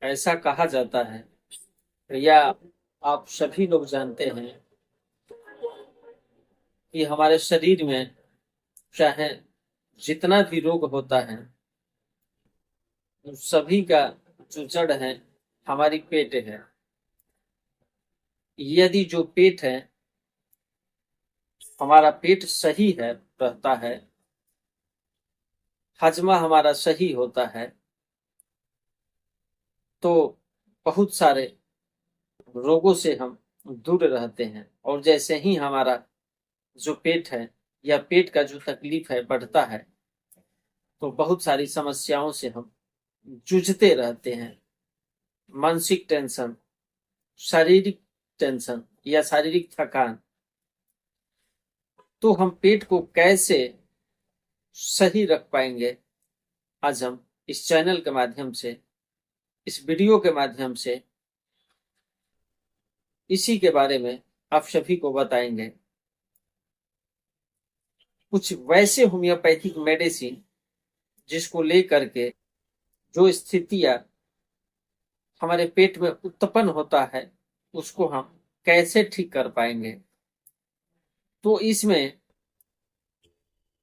ऐसा कहा जाता है या आप सभी लोग जानते हैं कि हमारे शरीर में चाहे जितना भी रोग होता है उन सभी का जो जड़ है हमारी पेट है। यदि जो पेट है हमारा पेट सही है रहता है, हजमा हमारा सही होता है, तो बहुत सारे रोगों से हम दूर रहते हैं। और जैसे ही हमारा जो पेट है या पेट का जो तकलीफ है बढ़ता है तो बहुत सारी समस्याओं से हम जूझते रहते हैं। मानसिक टेंशन, शारीरिक टेंशन या शारीरिक थकान। तो हम पेट को कैसे सही रख पाएंगे, आज हम इस चैनल के माध्यम से, इस वीडियो के माध्यम से इसी के बारे में आप सभी को बताएंगे। कुछ वैसे होम्योपैथिक मेडिसिन जिसको लेकर के जो स्थितियां हमारे पेट में उत्पन्न होता है उसको हम कैसे ठीक कर पाएंगे। तो इसमें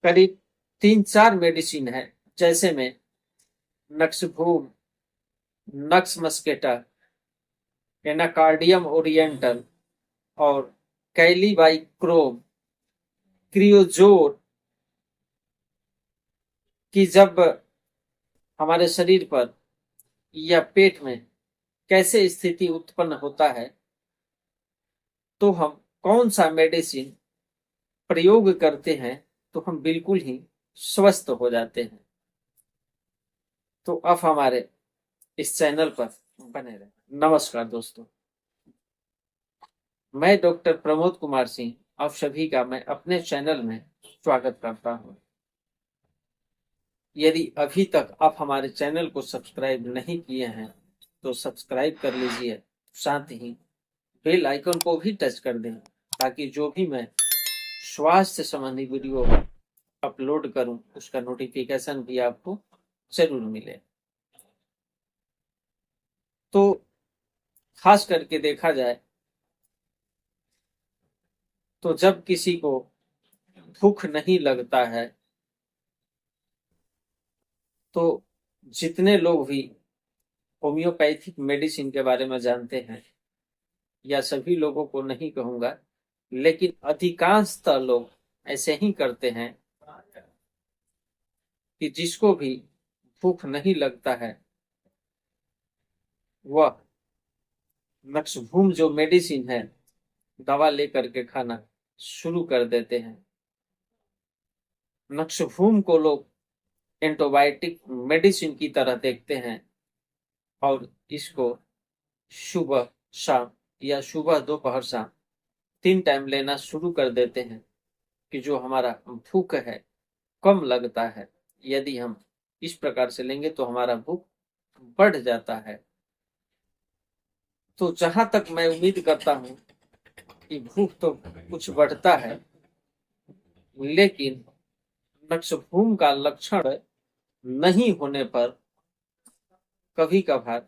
करीब 3-4 मेडिसिन है, जैसे में नक्सभूम, नक्स मस्केटा, एनाकार्डियम ओरिएंटल और कैलीबाइक्रोम, क्रियोजोर की जब हमारे शरीर पर या पेट में कैसे स्थिति उत्पन्न होता है तो हम कौन सा मेडिसिन प्रयोग करते हैं तो हम बिल्कुल ही स्वस्थ हो जाते हैं। तो आप हमारे इस चैनल पर बने रहें। नमस्कार दोस्तों, मैं डॉक्टर प्रमोद कुमार सिंह आप सभी का मैं अपने चैनल में स्वागत करता हूं। यदि अभी तक आप हमारे चैनल को सब्सक्राइब नहीं किए हैं तो सब्सक्राइब कर लीजिए, साथ ही बेल आइकन को भी टच कर दें ताकि जो भी मैं स्वास्थ्य संबंधी वीडियो अपलोड करूं उसका नोटिफिकेशन भी आपको जरूर मिले। तो खास करके देखा जाए तो जब किसी को भूख नहीं लगता है तो जितने लोग भी होम्योपैथिक मेडिसिन के बारे में जानते हैं, या सभी लोगों को नहीं कहूंगा लेकिन अधिकांशतः लोग ऐसे ही करते हैं कि जिसको भी भूख नहीं लगता है वह नक्सभूम जो मेडिसिन है दवा लेकर के खाना शुरू कर देते हैं। नक्सभूम को लोग एंटीबायोटिक मेडिसिन की तरह देखते हैं और इसको सुबह शाम या सुबह दोपहर शाम 3 टाइम लेना शुरू कर देते हैं कि जो हमारा भूख है कम लगता है। यदि हम इस प्रकार से लेंगे तो हमारा भूख बढ़ जाता है। तो जहां तक मैं उम्मीद करता हूं कि भूख तो कुछ बढ़ता है, लेकिन नक्सभूम का लक्षण नहीं होने पर कभी कभार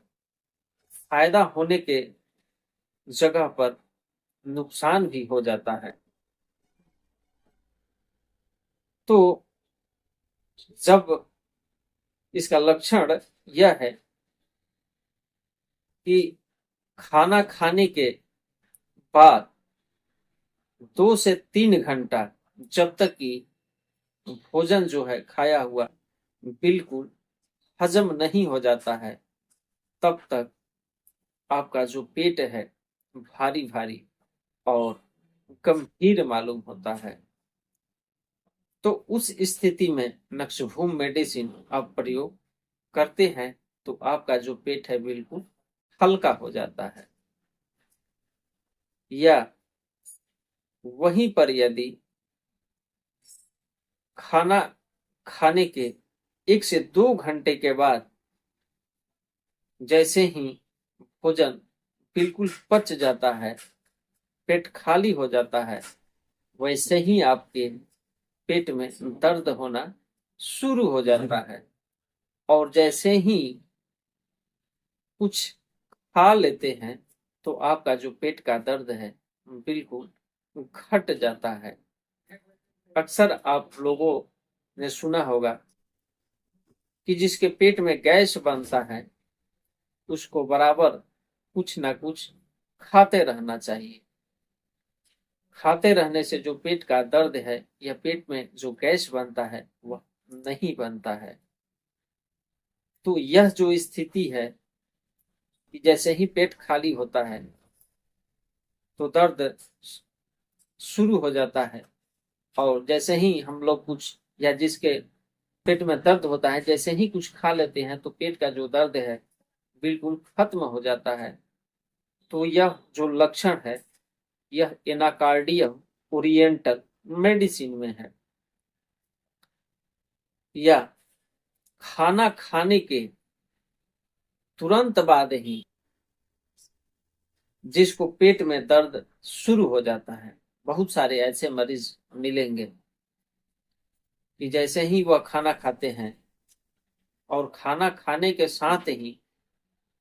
फायदा होने के जगह पर नुकसान भी हो जाता है। तो जब इसका लक्षण यह है कि खाना खाने के बाद 2 से 3 घंटा जब तक कि भोजन जो है खाया हुआ बिल्कुल हजम नहीं हो जाता है तब तक आपका जो पेट है भारी भारी और गंभीर मालूम होता है। तो उस स्थिति में नक्सभूम मेडिसिन आप प्रयोग करते हैं तो आपका जो पेट है बिल्कुल हल्का हो जाता है। या वहीं पर यदि खाना खाने के 1 से 2 घंटे के बाद जैसे ही भोजन बिल्कुल पच जाता है, पेट खाली हो जाता है, वैसे ही आपके पेट में दर्द होना शुरू हो जाता है। और जैसे ही कुछ खा लेते हैं तो आपका जो पेट का दर्द है बिल्कुल घट जाता है। अक्सर आप लोगों ने सुना होगा कि जिसके पेट में गैस बनता है उसको बराबर कुछ ना कुछ खाते रहना चाहिए। खाते रहने से जो पेट का दर्द है या पेट में जो गैस बनता है वह नहीं बनता है। तो यह जो स्थिति है कि जैसे ही पेट खाली होता है तो दर्द शुरू हो जाता है, और जैसे ही हम लोग कुछ या जिसके पेट में दर्द होता है जैसे ही कुछ खा लेते हैं तो पेट का जो दर्द है बिल्कुल खत्म हो जाता है। तो यह जो लक्षण है यह एनाकार्डियम ओरिएंटल मेडिसिन में है। या खाना खाने के तुरंत बाद ही जिसको पेट में दर्द शुरू हो जाता है, बहुत सारे ऐसे मरीज मिलेंगे कि जैसे ही वह खाना खाते हैं और खाना खाने के साथ ही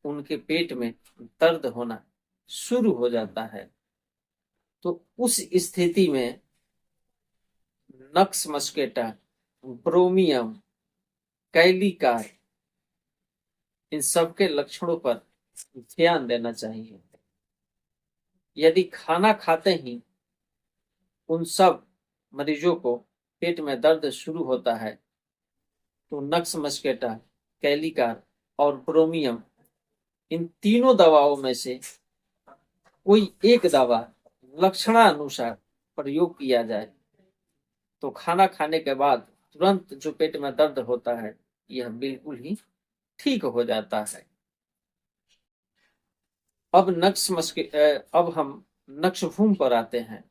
उनके पेट में दर्द होना शुरू हो जाता है। तो उस स्थिति में नक्स मस्केटा, ब्रोमियम, कैलिकार, इन सबके लक्षणों पर ध्यान देना चाहिए। यदि खाना खाते ही उन सब मरीजों को पेट में दर्द शुरू होता है तो नक्स मस्केटा, कैलिकार और ब्रोमियम, इन तीनों दवाओं में से कोई एक दवा लक्षणानुसार प्रयोग किया जाए तो खाना खाने के बाद तुरंत जो पेट में दर्द होता है यह बिल्कुल ही ठीक हो जाता है। अब हम नक्शभूम पर आते हैं।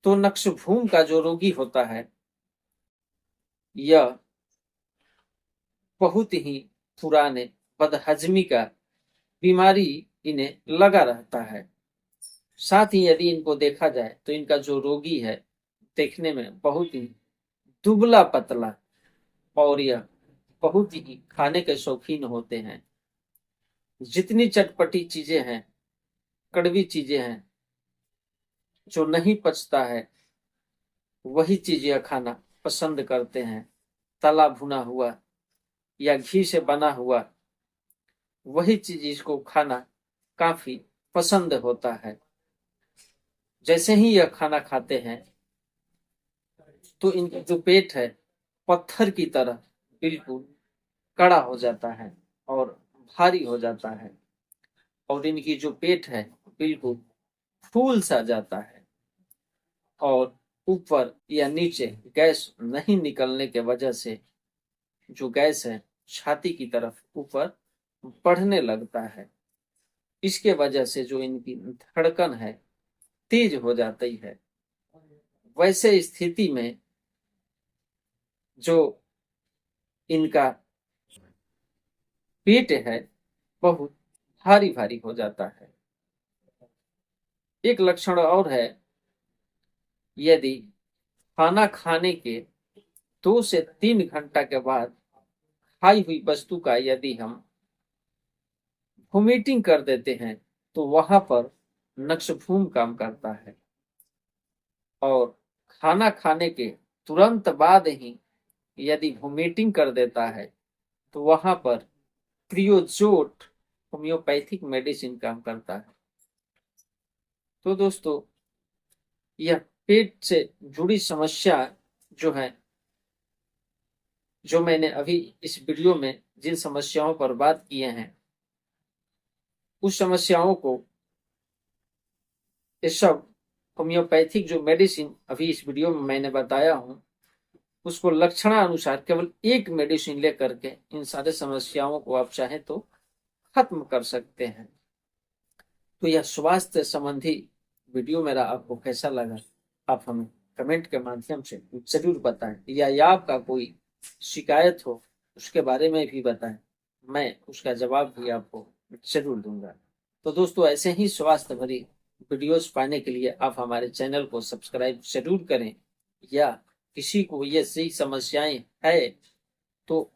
तो नक्शभूम का जो रोगी होता है यह बहुत ही पुराने बदहजमी का बीमारी इन्हें लगा रहता है। साथ ही यदि इनको देखा जाए तो इनका जो रोगी है देखने में बहुत ही दुबला पतला, और यह बहुत ही खाने के शौकीन होते हैं। जितनी चटपटी चीजें हैं, कड़वी चीजें हैं, जो नहीं पचता है वही चीजें खाना पसंद करते हैं। तला भुना हुआ या घी से बना हुआ वही चीज इसको खाना काफी पसंद होता है। जैसे ही यह खाना खाते हैं तो इनका जो पेट है पत्थर की तरह बिल्कुल कड़ा हो जाता है और भारी हो जाता है, और इनकी जो पेट है बिल्कुल फूल सा जाता है, और ऊपर या नीचे गैस नहीं निकलने के वजह से जो गैस है छाती की तरफ ऊपर बढ़ने लगता है। इसके वजह से जो इनकी धड़कन है तेज हो जाती है। वैसे स्थिति में जो इनका पेट है बहुत भारी भारी हो जाता है। एक लक्षण और है, यदि खाना खाने के 2 से 3 घंटा के बाद खाई हुई वस्तु का यदि हम वोमिटिंग कर देते हैं तो वहां पर नक्शभूम काम करता है। और खाना खाने के तुरंत बाद ही यदि वोमिटिंग कर देता है तो वहां पर क्रियोजोट होम्योपैथिक मेडिसिन काम करता है। तो दोस्तों यह पेट से जुड़ी समस्या जो है, जो मैंने अभी इस वीडियो में जिन समस्याओं पर बात किए हैं उस समस्याओं को ये सब होम्योपैथिक जो मेडिसिन अभी इस वीडियो में मैंने बताया हूं उसको लक्षणानुसार केवल एक मेडिसिन लेकर के इन सारे समस्याओं को आप चाहे तो खत्म कर सकते हैं। तो यह स्वास्थ्य संबंधी वीडियो मेरा आपको कैसा लगा आप हमें कमेंट के माध्यम से जरूर बताएं, या आपका कोई शिकायत हो उसके बारे में भी बताएं, मैं उसका जवाब भी आपको जरूर दूंगा। तो दोस्तों ऐसे ही स्वास्थ्य भरी वीडियोस पाने के लिए आप हमारे चैनल को सब्सक्राइब जरूर करें, या किसी को ये सही समस्याएं है तो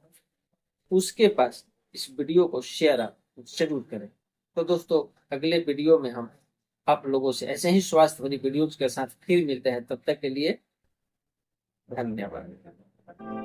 उसके पास इस वीडियो को शेयर आप जरूर करें। तो दोस्तों अगले वीडियो में हम आप लोगों से ऐसे ही स्वास्थ्य भरी वीडियोज के साथ फिर मिलते हैं, तब तक के लिए धन्यवाद।